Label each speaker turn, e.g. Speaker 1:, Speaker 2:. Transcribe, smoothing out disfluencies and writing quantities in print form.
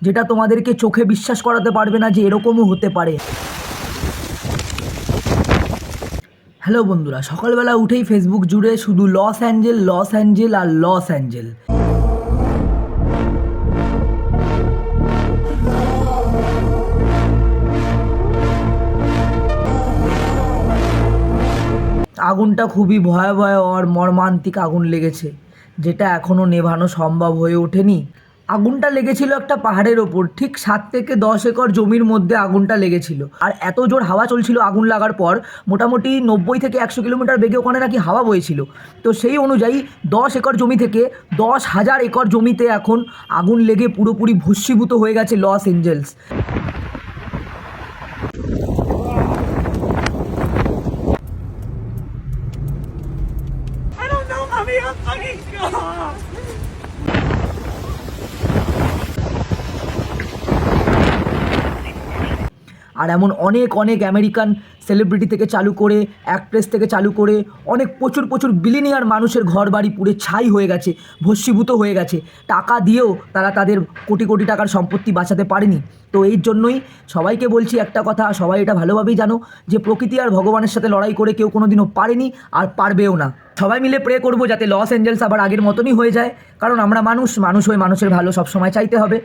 Speaker 1: যেটা তোমাদেরকে চোখে বিশ্বাস করাতে পারবে না যে এরকমও হতে পারে। হ্যালো বন্ধুরা, সকালবেলা উঠেই ফেসবুক জুড়ে শুধু লস অ্যাঞ্জেল লস অ্যাঞ্জেল আর লস অ্যাঞ্জেল। আগুনটা খুবই ভয়াবহ আর মর্মান্তিক আগুন লেগেছে, যেটা এখনও নেভানো সম্ভব হয়ে ওঠেনি। আগুনটা লেগেছিল একটা পাহাড়ের ওপর, ঠিক 7 থেকে 10 একর জমির মধ্যে আগুনটা লেগেছিল। আর এত জোর হাওয়া চলছিল আগুন লাগার পর, মোটামুটি 90 থেকে 100 কিলোমিটার বেগে ওখানে নাকি হাওয়া বইছিল। তো সেই অনুযায়ী 10 একর জমি থেকে 10,000 একর জমিতে এখন আগুন লেগে পুরোপুরি ভস্মীভূত হয়ে গেছে Los Angeles.
Speaker 2: I don't know, mommy. I'm fucking gone.
Speaker 1: আর এমন অনেক অনেক আমেরিকান সেলিব্রিটি থেকে চালু করে, অ্যাক্ট্রেস থেকে চালু করে অনেক প্রচুর প্রচুর বিলিনিয়ার মানুষের ঘর বাড়ি পুড়ে ছাই হয়ে গেছে, ভস্মীভূত হয়ে গেছে। টাকা দিয়েও তারা তাদের কোটি কোটি টাকার সম্পত্তি বাঁচাতে পারেনি। তো এই জন্যই সবাইকে বলছি একটা কথা, সবাই এটা ভালোভাবেই জানো যে প্রকৃতি আর ভগবানের সাথে লড়াই করে কেউ কোনো দিনও পারেনি আর পারবেও না। সবাই মিলে প্রে করবো যাতে লস এঞ্জেলস আবার আগের মতনই হয়ে যায়, কারণ আমরা মানুষ হয়ে মানুষের ভালো সবসময় চাইতে হবে।